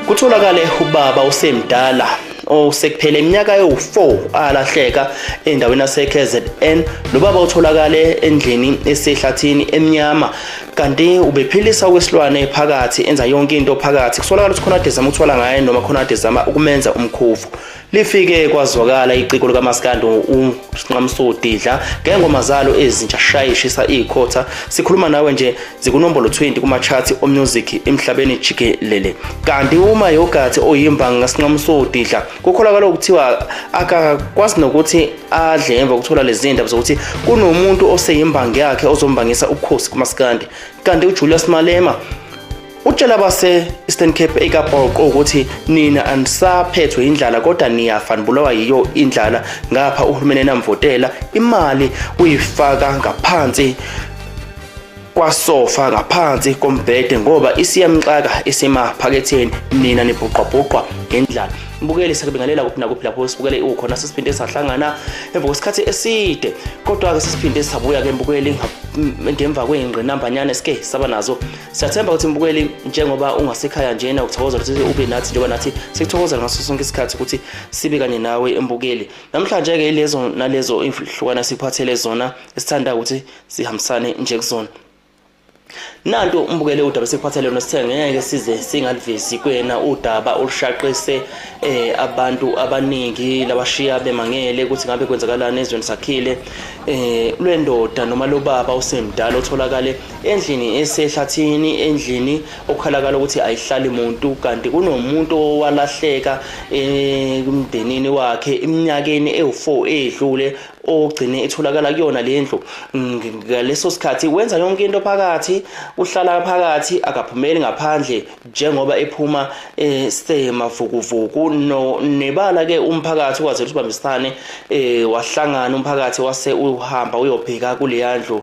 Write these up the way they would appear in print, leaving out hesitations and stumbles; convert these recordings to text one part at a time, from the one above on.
Kutholakale ubaba usemdala osekuphela iminyaka ewu4 alahleka endaweni yase-KZN. Lo baba utholakale endlini esehlathini emnyama kanti ubephilisa okwesilwane phakathi, enza yonke into phakathi. Kusolakala ukuthi khona ade zama ukuthwala ngaye noma khona ade zama ukumenza umkhufu. Lifike kwazwakala iciko likaMaskandi uSinqamsodidla ngengoma zalo ezintsha shayishisa ikhotha. Sikhuluma nawe nje zikunombolo 20 kuma-chart o-music emhlabeni jikelele. Kanti uma yogathi oyimbanga ngaSinqamsodidla kukholakala ukuthiwa akakwazi nokuthi adle emva kokuthola lezi ndaba zokuthi kunomuntu oseyimbangi yakhe ozombangisa ubukhosi kuMaskandi. Kanti uJulius Malema utshela base Eastern Cape eKapa ukuthi nina anisaphethwe indlala kodwa niyafa nibulawa yiyo indlala. Ngapha uhulumeni namvotela imali uyifaka ngaphansi kwasofa, ngaphansi kombhede ngoba isiyamxaka isemaphaketheni, nina nibhuqabhuqwa ngendlala. Mbukeli sekubingelela kuphi nakuphi lapho sibukele ukhona sesiphinde sahlangana emva kwesikhathi eside, kodwa ke sesiphinde sabuya ke mbukeli ngemva kwengqinambanyana esike saba nazo. Siyathemba ukuthi mbukeli njengoba ungasekhaya njena ukuthokoza ukuthi ube nathi njengoba nathi sikuthokoza ngaso sonke isikhathi ukuthi sibe kanye nawe embukeli. Namhlanje ke lezo nalezo imhlukwana siphathele zona esithanda ukuthi sihambisane nje kuzona. Nanto umbukele udaba sekuphathele lona sithe ngeke size singalivezi kwena udaba olushaqise abantu abaningi labashiya bemangele ukuthi ngabe kwenzakalani ezweni sakhile lwendoda noma lo baba usemdala otholakale endlini esehlathini, endlini okukhalakala ukuthi ayihlali umuntu kanti kunomuntu owalahleka emndenini wakhe iminyakeni ewu4 edlule ogcine etholakala kuyona lendlu. Ngaleso sikhathi wenza yonke into phakathi, uhlala phakathi akaphumeli ngaphandle njengoba ephuma semavukuvuku no nebala ke umphakathi ukwazi ukuthi ubambisane wahlangana umphakathi wase uhamba uyobheka kule yandlu.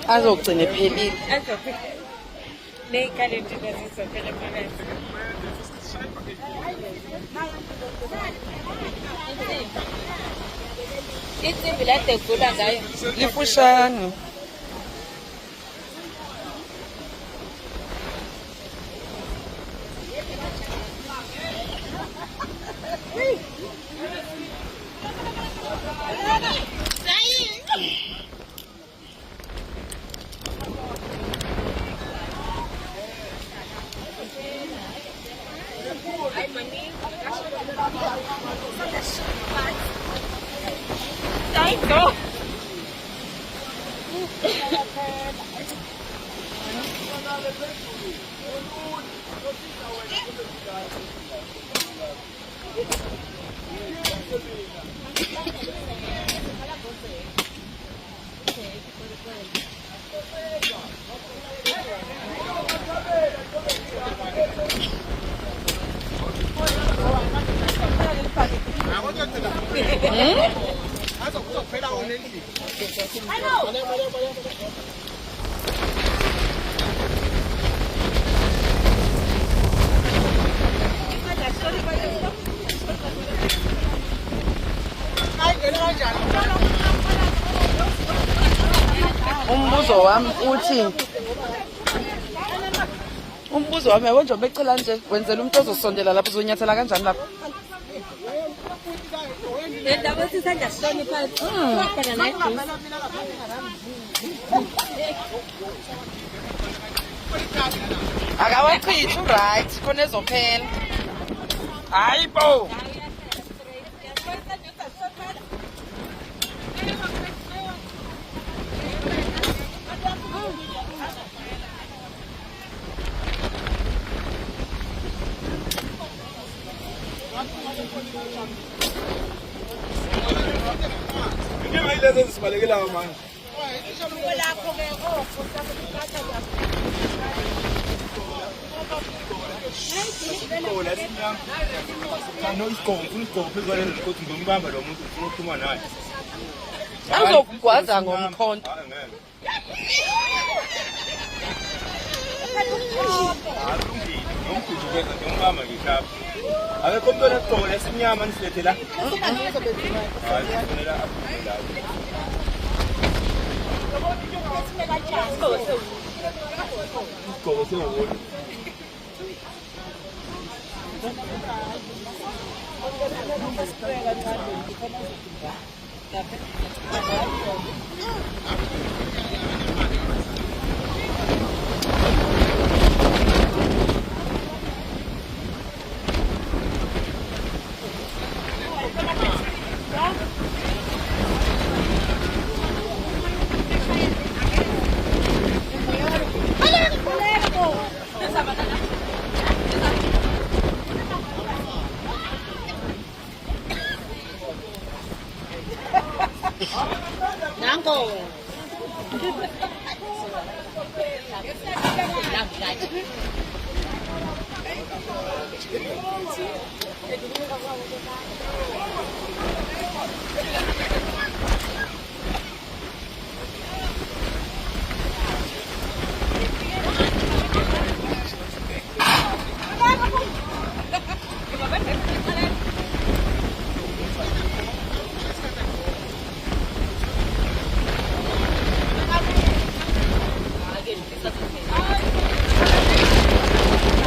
Azogcina ephelile. Isimbi lade kula ngayo Lifushane. Umbuzo wami uthi umbuzo wami wenje becela nje wenzela umuntu ozosondela lapho uzonyathela kanjani lapho ndaba sisanda soni phansi kodwa naye akawachithi right khona ezophela hayibo Ngeke ngayileza sibalekela manje. Azokugwaza ngomkhonto.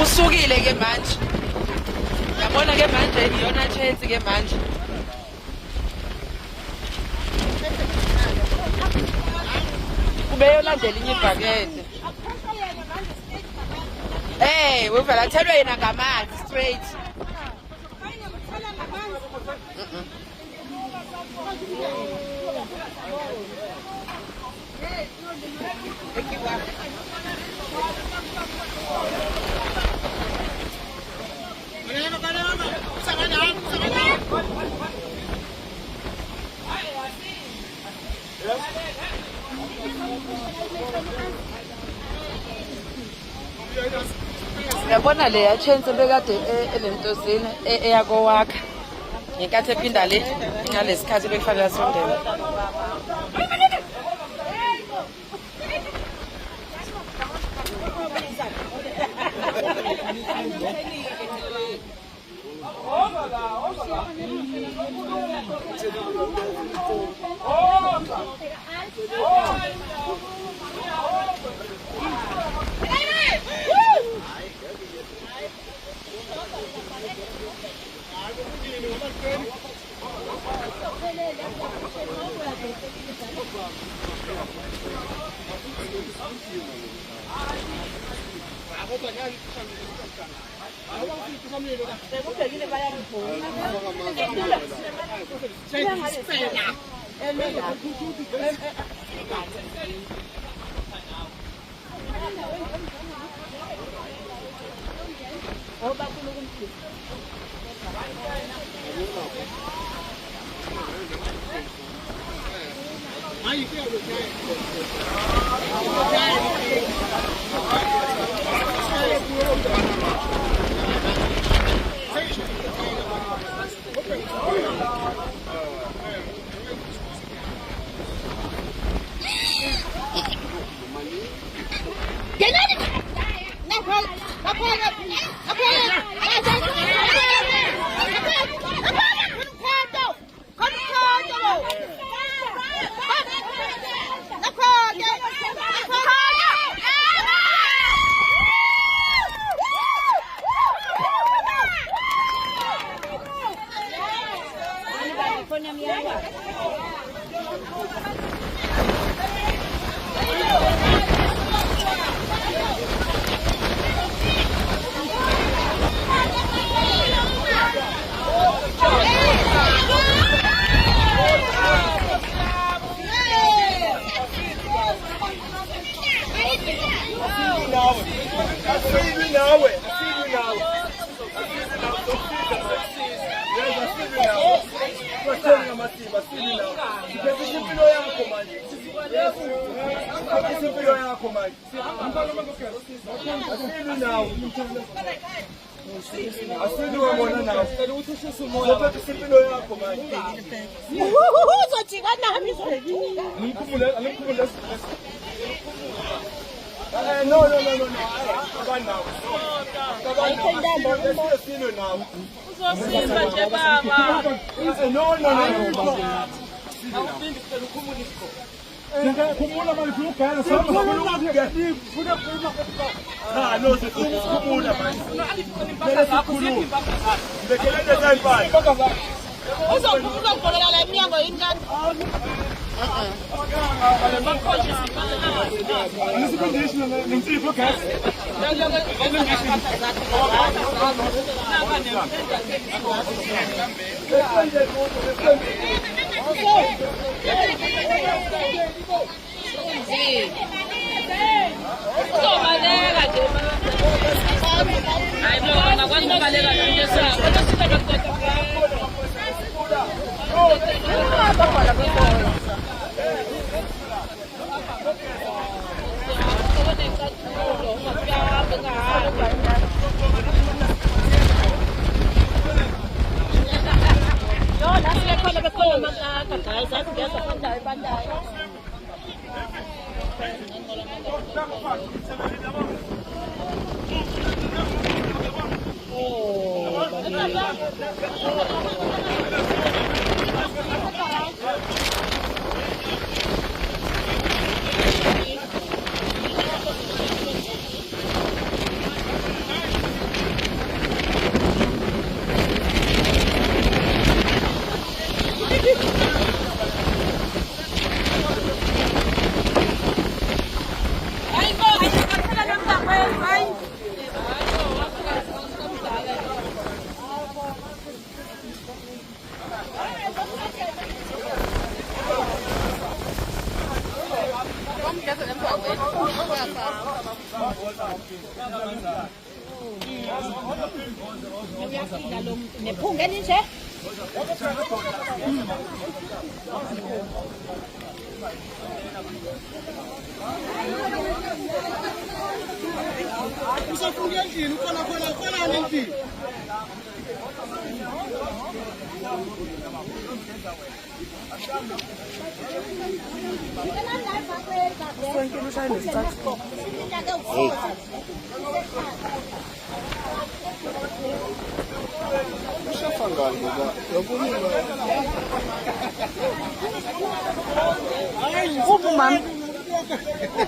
Usukile ke manje. Yabona ke manje iyona chance ke manje. Kube yolandela inye ibhakede. Wevela athelwe yena ngamanzi straight. Yabona le ya chance bekade elentozini eyakowakha ngenkathi ephinda le ngalesikhathi bekufanele asondele.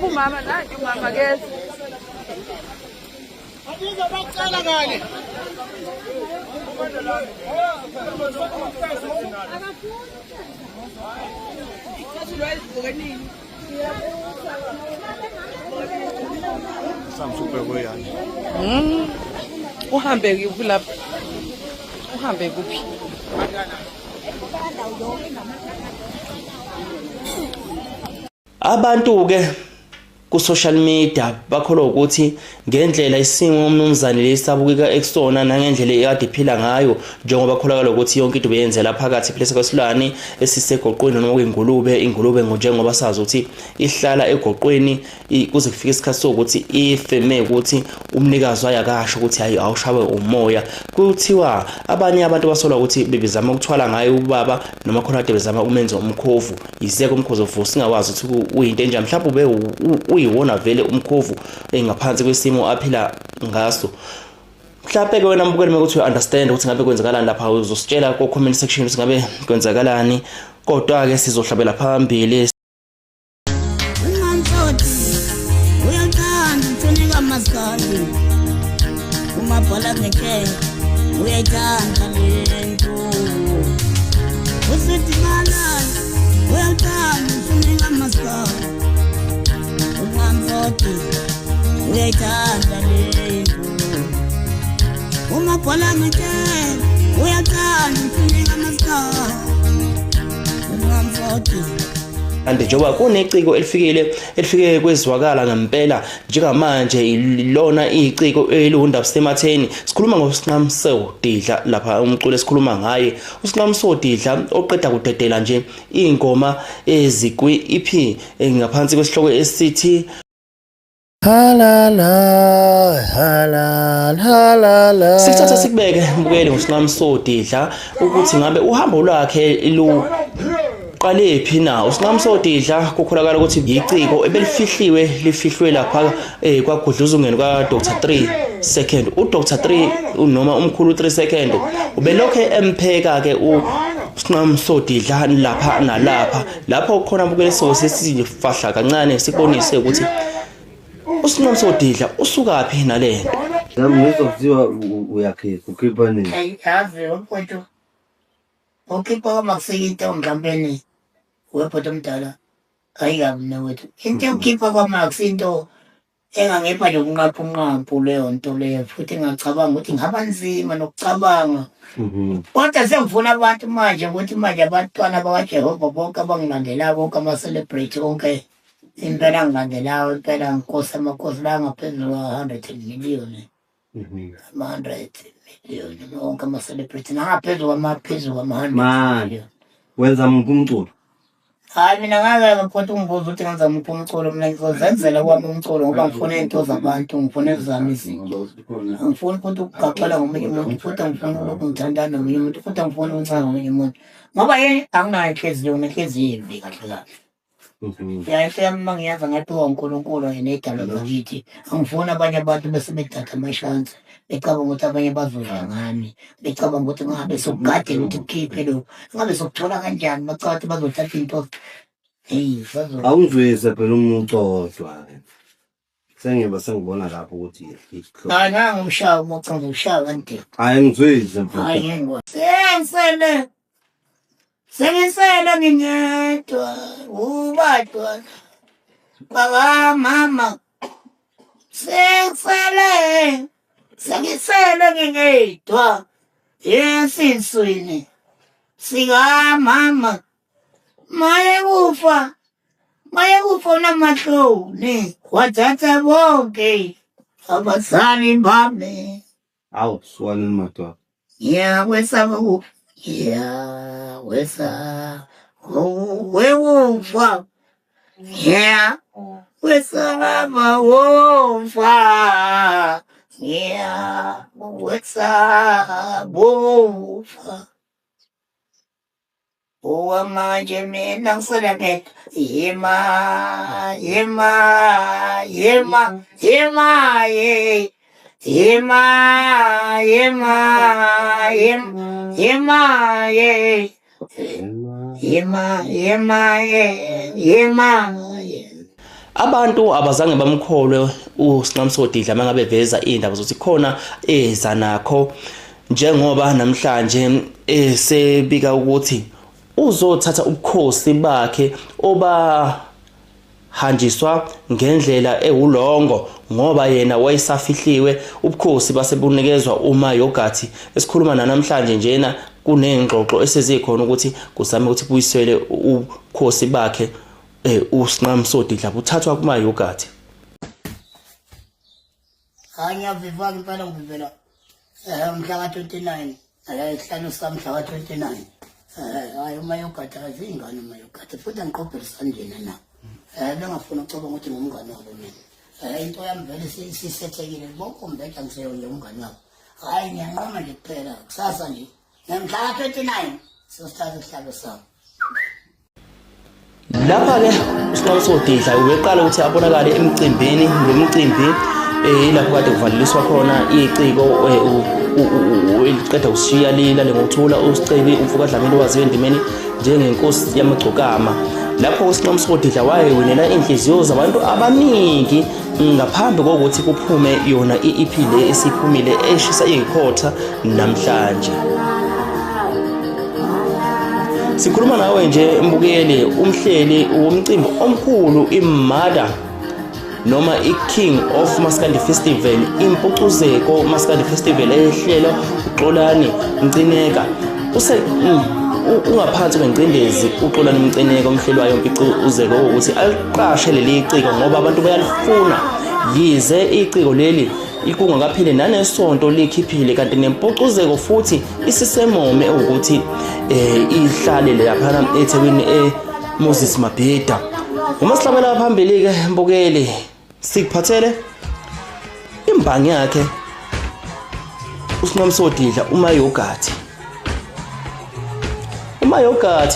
Umama la umama ke uhambe kulapha uhambe kuphi Abantu ke ku social media bakholwa ukuthi ngendlela isimo umnumzane lesabukeka eksona nangendlela ekade iphila ngayo njengoba kholakala ukuthi yonke into beyenzela phakathi place kwesilwane esisegoqweni noma ingulube njengoba sazi ukuthi ihlala egoqweni kuze kufike isikhathi sokuthi ifeme ukuthi umnikazi ayakasho ukuthi hayi awushawe umoya kuthiwa abanye abantu basola ukuthi bebezama ukuthwala ngayo ubaba noma khona kade bezama umenza umkhovu izeke umkhovu of singawazi ukuthi uyinto enjani mhlawumbe uyiwona vele umkhovu engaphansi kwesimo aphila ngaso mhlawumbe ke wena mbukeli ukuthi understand ukuthi ngabe kwenzakalani lapha uzositshela ku comment section ukuthi ngabe kwenzakalani kodwa ke sizohlabela phambili maskandi kumabhola ngeke uyayithanda lento usidimala uyayithanda usunika maskandi ungamzoti uyayithanda lento kumabhola ngeke uyayithanda usunika maskandi ungamzoti kanti njengoba kuneciko elifike kwezwakala ngempela njengamanje ilona iciko elihunda busematheni. Sikhuluma ngoSinqamso Didla lapha umculo esikhuluma ngaye uSinqamso Didla oqeda kudedela nje ingoma ezikwi EP ngaphansi kwesihloko esithi halala sithatha sikubeke mbukeli ngoSinqamso Didla ukuthi ngabe uhambo lwakhe qale phi na. uSinqamso Didla kukholakala ukuthi iciko lifihlwe lapha kwaGudluza ungene kwaDr 3 second. uDr 3 noma umkhulu 3 second ubelokhe empheka ke uSinqamso Didla lapha nalapha lapho khona mbukeli sesifahla kancane sibonise ukuthi uSinqamso Didla usuka phi nalento. Nami ngizokuziwa uyakhipha ukhipha nini? Yazi wemfowethu ukhipha kwamakusikita umdlampeni webhodo omdala ayikabi newethu. Into yokukhipha kwamakusinto engangipha nje ukunqapha leyo nto leyo futhi ngicabanga ukuthi ngaba nzima nokucabanga. Kodwa sengifuna abantu manje ukuthi manje abantwana bakaJehova bonke abangilandelayo bonke ama-celebrate onke impela ngilandelayo impela nkosi amakhosi la ngaphezulu ka-100 million. 100 million bonke ama-celebrate nangaphezulu kwama-100 million. Wenza muphi umculo? Hayi mina ngake ngaphothi ungibuza ukuthi ngenza muphi umculo mina ngizozenzela kwami umculo ngoba ngifuna into zabantu ngifuna ezami izinto. Ngifuna ukuthi ukugaxela ngomunye umuntu futhi ngifuna ukuthi ngithandane nomunye umuntu futhi ngifuna ukuncanga ngomunye umuntu ngoba yena anginayo inhliziyo nenhliziyo imbi kahle kahle. Yayifika mangiyaza ngaphiwa uNkulunkulu ngenedalo lakithi angifuni abanye abantu bese bethatha amashansi becabanga ukuthi abanye bazoza ngami becabanga ukuthi ngabe sokugadela ukuthi kukhiphe lo ngabe sokuthola kanjani bacabanga ukuthi bazothatha into awungizwise phela umuntu odwa sengibona lapho ukuthi hayi ngangimshaya umuntu ngishaya kanti hayi ngizwise mfowethu hayi ngwa sengisele ngingedwa ubadwa baba mama sengisele ngingedwa yesinswini sika mama maye kufa unamahloni wathatha bonke abazali bami. awu suwane madwa Kwesaba wewufa wesaba wofa wesaba manje mina ngisolake yema Abantu abazange bamkholwe uSinqamso Didla mangabe beveza indaba zokuthi khona eza nakho njengoba namhlanje esebika ukuthi uzothatha ubukhosi bakhe hanjiswa ngendlela ewulongo ngoba yena wayesafihliwe ubukhosi basebunikezwa uMayogathi. Esikhuluma namhlanje njena kunengxoxo esezikhona ukuthi kuzame ukuthi kuyiswele ubukhosi bakhe uSinqamso Didla buthathwa kuMayogathi. Angiyaviva impela ngivela mhla ka-29 isihlanu samhla ka-29 hayi uMayogathi azingane uMayogathi futhi angiqophelisani njena na bengafuna ukucabanga ukuthi ngumngane wabo mina into yami vele sisethekile bonke umbetha ngiseyo nje umngane wabo hayi ngiyanqoma nje kuphela kusasa nje mhla ka-29 siyosithatha isihlalo sabo. Lapha-ke uSinqamso Didla ubeqala ukuthi abonakale emcimbini ngemicimbi ilapho kade kuvaleliswa khona iciko eliqeda ushiya lilale ngokuthula uSicebi umfuka Dlamini waziwe endimeni njengenkosi yamagcokama. Lapho uSinqamso Didla wayewinela inhliziyo zabantu abaningi ngaphambi kokuthi kuphume yona iEP le esiphumile eshisa ikhotha namhlanje. Sikhuluma nawe nje mbukeli umhleli womcimbi omkhulu iMada noma iKing of Maskandi Festival impucuzeko Maskandi Festival ehlelo uXolani Mcineka ungaphansi kwengcindezi uXolani Mcineko umhleli yompico uzeko ukuthi aliqashe leli ciko ngoba abantu bayalifuna yize iciko leli ikungakaphile nanesonto likhiphile kanti nempucuzeko futhi isisemome ukuthi ihlale lapha eThekwini Moses Mabhida. Uma sihlabela phambili ke mbukeli sikuphathele imbangi yakhe uSinomsodidla uMayogathi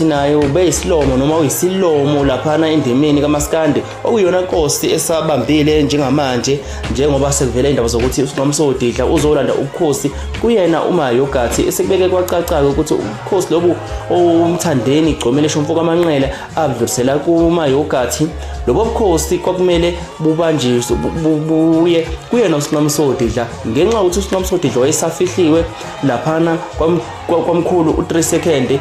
naye ube isilomo noma uyisilomo laphana endemeni kaMaskandi okuyona Nkosi esabambile njengamanje njengoba sekuvela indaba zokuthi uSinomsodidla uzolanda ubukhosi kuyena uMayogathi esekubeke kwacaca ukuthi ubukhosi lobu umthandeni igcomele shomfo kaManxele abudlulisela kuMayogathi. Lobo bukhosi kwakumele bubanjiswe buye kuyena uSinomsodidla ngenxa ukuthi uSinomsodidla wayesafihliwe laphana kwamkhulu u3 second.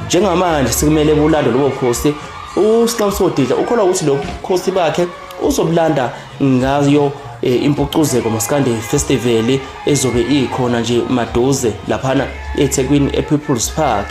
Njengamanje sikumele bulanda lobo bukhosi uSinomsodidla ukholwa ukuthi lo bukhosi bakhe uzobulanda ngayo impucuzeko Maskandi Festival ezobe ikhona nje maduze laphana eThekwini ePeople's Park.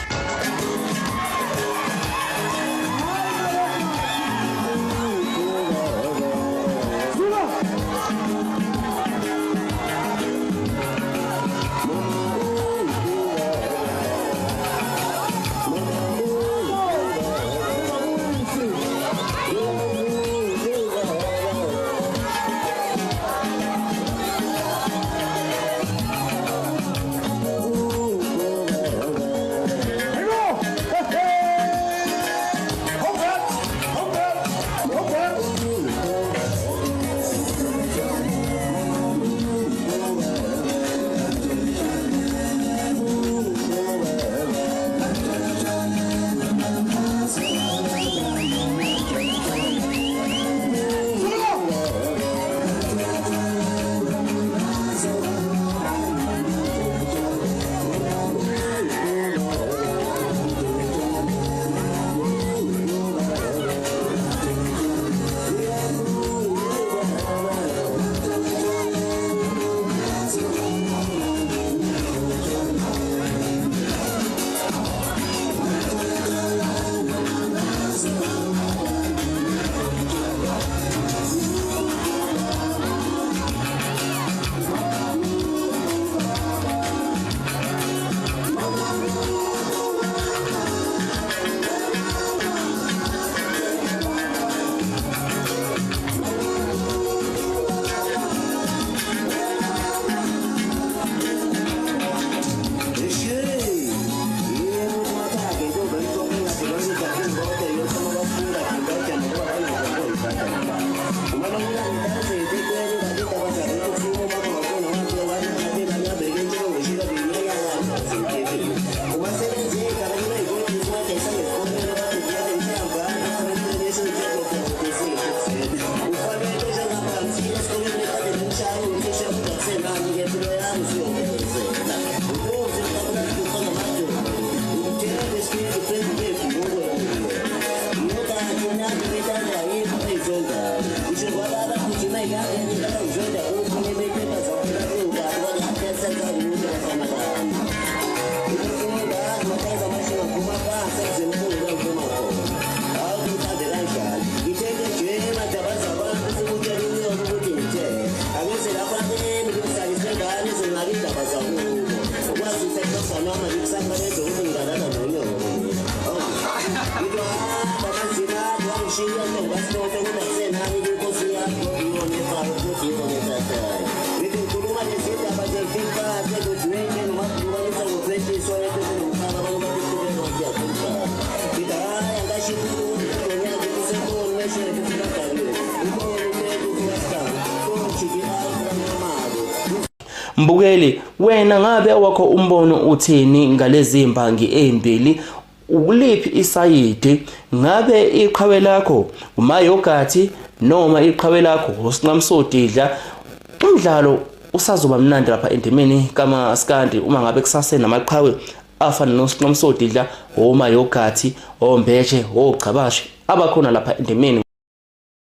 Mbukeli, wena ngabe awakho umbono uthini ngalezi imbangi ezimbili? Ukuliphi isayidi? Ngabe iqhawe lakho uMayogathi noma iqhawe lakho uSinomsodidla? Umdlalo usazoba mnandi lapha endimeni kaMaskandi uma ngabe kusase namaqhawe afana noSinomsodidla, oMayogathi, oMbeje, oGcabashi abakhona lapha endimeni.